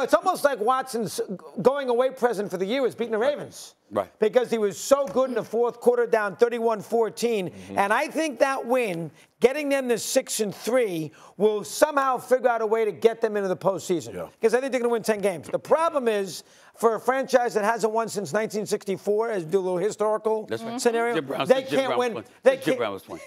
it's almost like Watson's going away present for the year is beating the Ravens. Right. Because he was so good in the fourth quarter, down 31-14. And I think that win, getting them to 6-3, will somehow figure out a way to get them into the postseason. Because I think they're going to win 10 games. The problem is, for a franchise that hasn't won since 1964, as do a little historical scenario, they can't win. Jim Brown was playing.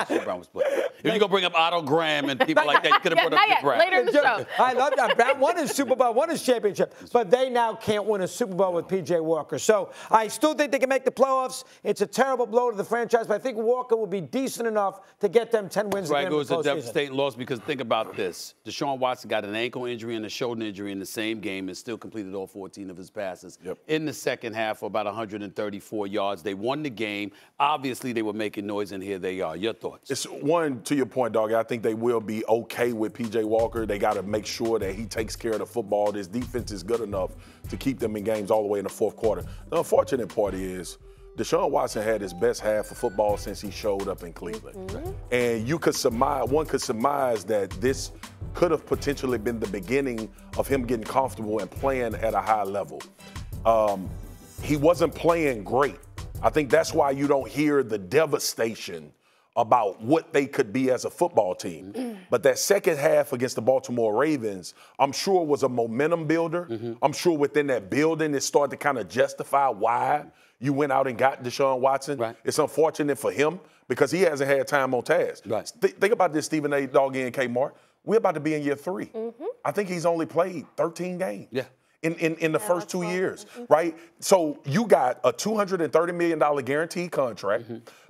Jim Brown was playing. If you're going to bring up Otto Graham and people like that, you could have brought up Jim Brown. Later in the show. I love that. Brown won his Super Bowl, won his championship, but they now can't win a Super Bowl with P.J. Walker. So I still think they can make the playoffs. It's a terrible blow to the franchise, but I think Walker will be decent enough to get them 10 wins again in the postseason. It was a devastating loss because think about this. Deshaun Watson got an ankle injury and a shoulder injury in the same game and still completed all 14 of his passes. In the second half for about 134 yards. They won the game. Obviously, they were making noise, and here they are. Your thoughts? It's one, to your point, Dog, I think they will be okay with P.J. Walker. They got to make sure that he takes care of the football. This defense is good enough to keep them in games all the way in the fourth quarter. The unfortunate part is Deshaun Watson had his best half of football since he showed up in Cleveland. And you could one could surmise that this could have potentially been the beginning of him getting comfortable and playing at a high level. He wasn't playing great. I think that's why you don't hear the devastation about what they could be as a football team. But that second half against the Baltimore Ravens, I'm sure was a momentum builder. I'm sure within that building, it started to kind of justify why you went out and got Deshaun Watson. It's unfortunate for him because he hasn't had time on task. Think about this, Stephen A. Doggy and K. Mark. We're about to be in year 3. I think he's only played 13 games. In the first 2 years, right? So you got a $230 million guaranteed contract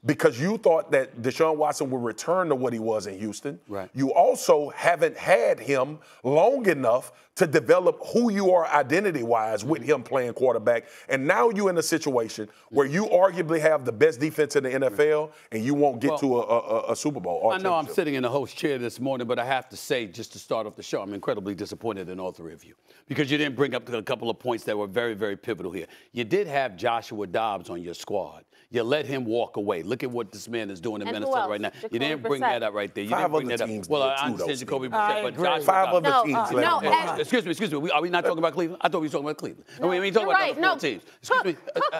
because you thought that Deshaun Watson would return to what he was in Houston. You also haven't had him long enough to develop who you are identity-wise with him playing quarterback. And now you're in a situation where you arguably have the best defense in the NFL and you won't get to a Super Bowl. I know I'm sitting in the host chair this morning, but I have to say, just to start off the show, I'm incredibly disappointed in all three of you because you didn't bring up a couple of points that were very, very pivotal here. You did have Joshua Dobbs on your squad. You let him walk away. Look at what this man is doing in Minnesota right now. You didn't bring that up right there. You didn't bring that up. Well, I understand Jacoby Brissett, but Joshua Dobbs. Excuse me. Are we not talking about Cleveland? I thought we were talking about Cleveland. I mean, we talking about the 4 teams. Excuse me.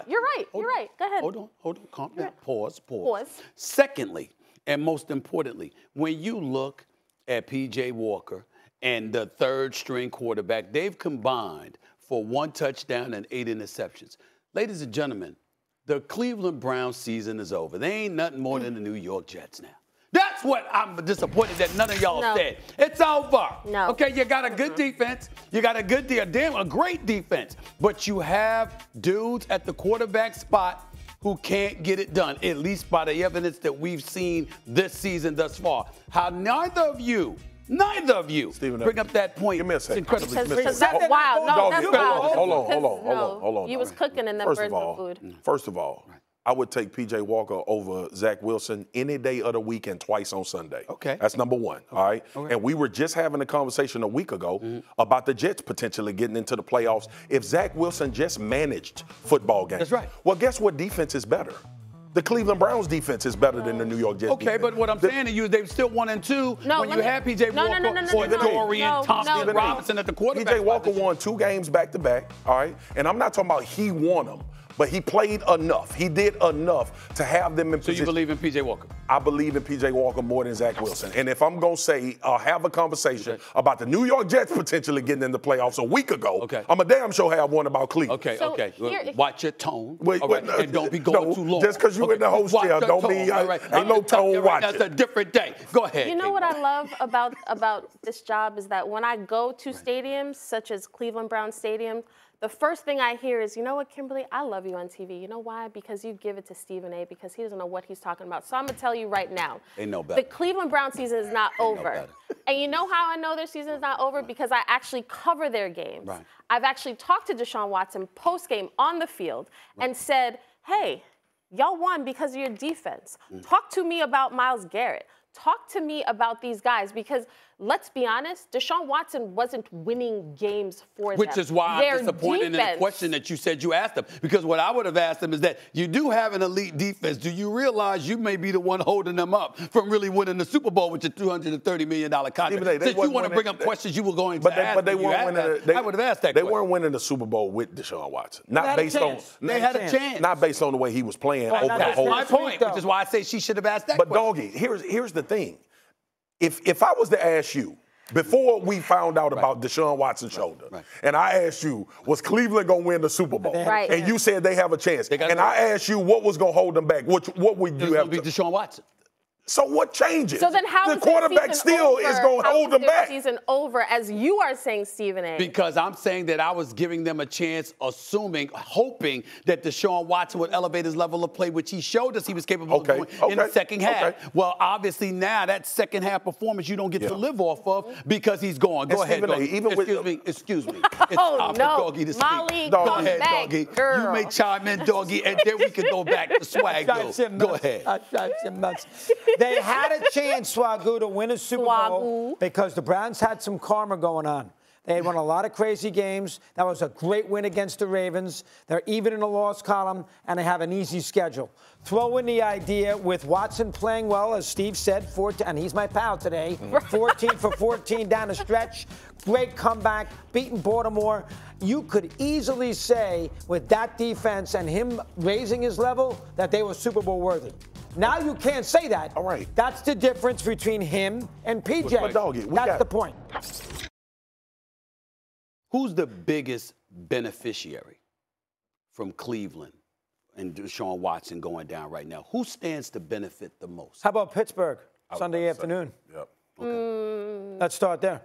You're right. Go ahead. Hold on. Calm down. Pause. Secondly, and most importantly, when you look at P.J. Walker and the third-string quarterback, they've combined for 1 touchdown and 8 interceptions. Ladies and gentlemen, the Cleveland Browns season is over. They ain't nothing more than the New York Jets now. That's what I'm disappointed that none of y'all said. It's over. Okay, you got a good defense. You got a great defense. But you have dudes at the quarterback spot who can't get it done, at least by the evidence that we've seen this season thus far. How neither of you, Stephen, bring up that point. Give me a second. Because that's wild. No, that's wild. Hold on. You was cooking in them birds of food. First of all, I would take P.J. Walker over Zach Wilson any day of the week and twice on Sunday. That's number one, all right? And we were just having a conversation a week ago about the Jets potentially getting into the playoffs if Zach Wilson just managed football games. That's right. Well, guess what defense is better? The Cleveland Browns defense is better than the New York Jets defense. But what I'm saying to you is they were still 1 and 2 when you had P.J. Walker or Dorian Thompson Robinson at the quarterback. P.J. Walker won 2 games back-to-back, all right? And I'm not talking about he won them, but he played enough. He did enough to have them in position. So you believe in P.J. Walker? I believe in P.J. Walker more than Zach Wilson. And if I'm going to say, have a conversation about the New York Jets potentially getting in the playoffs a week ago, I'm a damn sure have one about Cleveland. Watch your tone. And don't be going too long. Just because you're in the host chair don't mean ain't no tone watching. That's a different day. Go ahead. You know what I love about this job is that when I go to stadiums such as Cleveland Browns Stadium, the first thing I hear is, you know what, Kimberly, I love you on TV. You know why? Because you give it to Stephen A. because he doesn't know what he's talking about. So I'm going to tell you right now. They know better. The Cleveland Browns season is not over. And you know how I know their season is not over? Because I actually cover their games. I've actually talked to Deshaun Watson post-game on the field and said, hey, y'all won because of your defense. Talk to me about Myles Garrett. Talk to me about these guys because let's be honest, Deshaun Watson wasn't winning games for them. Which is why I'm disappointed in the question that you said you asked him. Because what I would have asked him is that you do have an elite defense. Do you realize you may be the one holding them up from really winning the Super Bowl with your $230 million contract? Since you want to bring up questions you were going to ask, but they weren't winning. I would have asked that question. They weren't winning the Super Bowl with Deshaun Watson. Not based on. They had a chance. Not based on the way he was playing over the whole. That's my point, which is why I say she should have asked that question. But, Doggy, here's the thing. If I was to ask you, before we found out about Deshaun Watson's shoulder, and I asked you, was Cleveland going to win the Super Bowl? Right. And you said they have a chance. And I asked you what was going to hold them back. What would you have? It was going to be Deshaun Watson. So what changes? So then how the quarterback still is going to hold them back? Season over, as you are saying, Stephen A. Because I'm saying that I was giving them a chance, hoping that Deshaun Watson would elevate his level of play, which he showed us he was capable of doing in the second half. Well, obviously now that second half performance you don't get to live off of because he's gone. Go ahead, Doggy. Excuse me. It's time for Doggy to speak. Molly, go ahead, Doggy. Girl. You may chime in, Doggy, and then we can go back to Swagu. Go ahead. They had a chance, Swagu, to win a Super Bowl because the Browns had some karma going on. They had won a lot of crazy games. That was a great win against the Ravens. They're even in the loss column, and they have an easy schedule. Throw in the idea with Watson playing well, as Steve said, 14, and he's my pal today, 14 for 14 down the stretch. Great comeback, beating Baltimore. You could easily say, with that defense and him raising his level, that they were Super Bowl worthy. Now you can't say that. All right. That's the difference between him and PJ. But Doggy, that's the point. Who's the biggest beneficiary from Cleveland and Deshaun Watson going down right now? Who stands to benefit the most? How about Pittsburgh Sunday afternoon? Yep. Okay. Let's start there.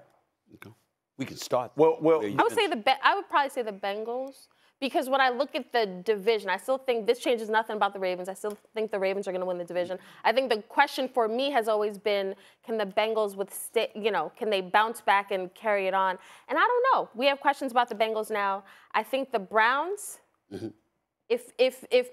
Okay. We can start. Well, I would probably say the Bengals. Because when I look at the division, I still think this changes nothing about the Ravens. I still think the Ravens are going to win the division. I think the question for me has always been, can the Bengals can they bounce back and carry it on? And I don't know. We have questions about the Bengals now. I think the Browns, if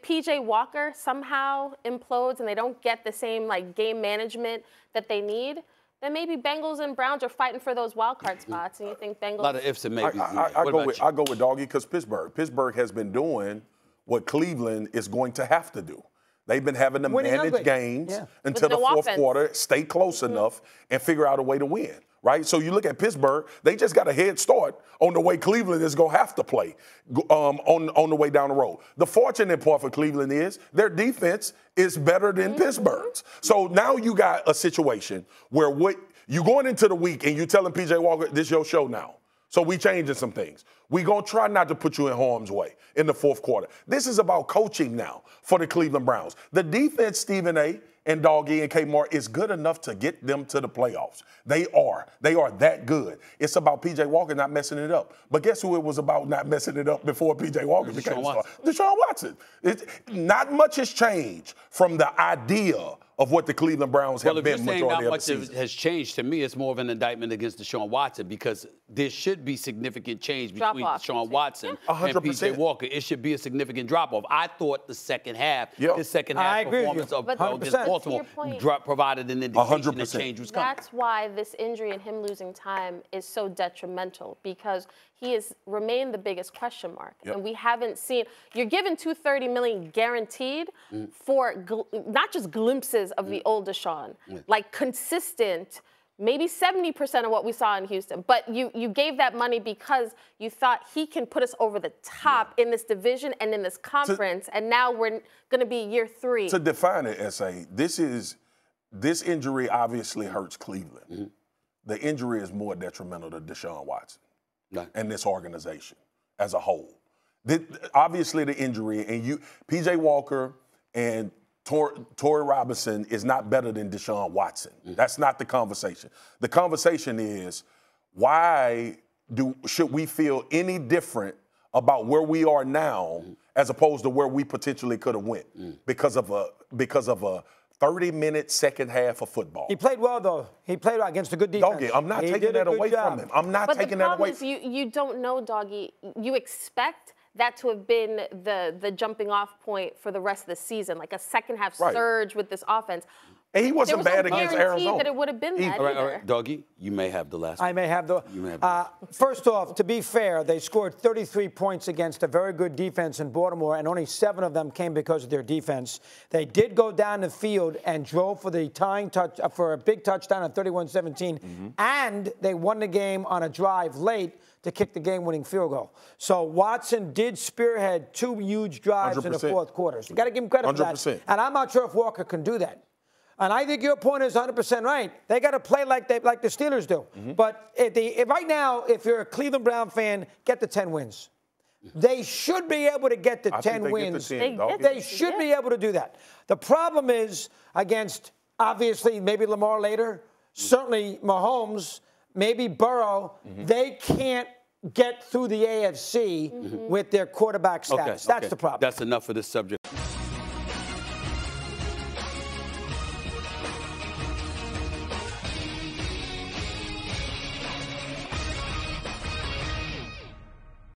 PJ Walker somehow implodes and they don't get the same game management that they need, then maybe Bengals and Browns are fighting for those wild card spots, and you think Bengals. A lot of ifs and maybes. I go with Doggy because Pittsburgh has been doing what Cleveland is going to have to do. They've been having to manage games until the fourth quarter, stay close enough, and figure out a way to win. Right? So you look at Pittsburgh, they just got a head start on the way Cleveland is going to have to play on the way down the road. The fortunate part for Cleveland is their defense is better than Pittsburgh's. So now you got a situation where you going into the week and you telling PJ Walker, this is your show now. So we changing some things. We going to try not to put you in harm's way in the fourth quarter. This is about coaching now for the Cleveland Browns. The defense, Stephen A., and Doggy and Kmart is good enough to get them to the playoffs. They are that good. It's about P.J. Walker not messing it up. But guess who it was about not messing it up before P.J. Walker became a star? Deshaun Watson. Not much has changed from the idea of what the Cleveland Browns have been majority of the season. Not much has changed. To me, it's more of an indictment against Deshaun Watson because there should be significant change between Deshaun Watson and P.J. Walker. It should be a significant drop-off. I thought the second half performance of against Baltimore provided an indication that change was coming. That's why this injury and him losing time is so detrimental because he has remained the biggest question mark. And we haven't seen, you're given $230 million guaranteed for not just glimpses of the old Deshaun, like consistent, maybe 70% of what we saw in Houston. But you gave that money because you thought he can put us over the top in this division and in this conference. And now we're going to be year 3. To define it, S.A., this injury obviously hurts Cleveland. The injury is more detrimental to Deshaun Watson and this organization as a whole. Obviously, the injury, and P.J. Walker and Torrey Robinson is not better than Deshaun Watson. That's not the conversation. The conversation is, why should we feel any different about where we are now as opposed to where we potentially could have went because of a 30-minute second half of football? He played well, though. He played well against a good defense. Doggy, I'm not taking that away from him. I'm not taking that away. But the problem is you don't know, Doggy. You expect that to have been the jumping off point for the rest of the season, like a second half surge with this offense. And he wasn't bad against Arizona. That it would have been that all right, Dougie, you may have the last one. I may have the. First off, to be fair, they scored 33 points against a very good defense in Baltimore, and only 7 of them came because of their defense. They did go down the field and drove for the tying touch for a big touchdown at 31-17, and they won the game on a drive late to kick the game-winning field goal. So Watson did spearhead 2 huge drives 100%. in the fourth quarter. So you got to give him credit for that. 100%. And I'm not sure if Walker can do that. And I think your point is 100% right. They got to play like the Steelers do. But right now, if you're a Cleveland Brown fan, get the 10 wins. They should be able to get the 10 wins. They should be able to do that. The problem is against, obviously, maybe Lamar later, certainly Mahomes, maybe Burrow, they can't get through the AFC with their quarterback status. That's the problem. That's enough for this subject.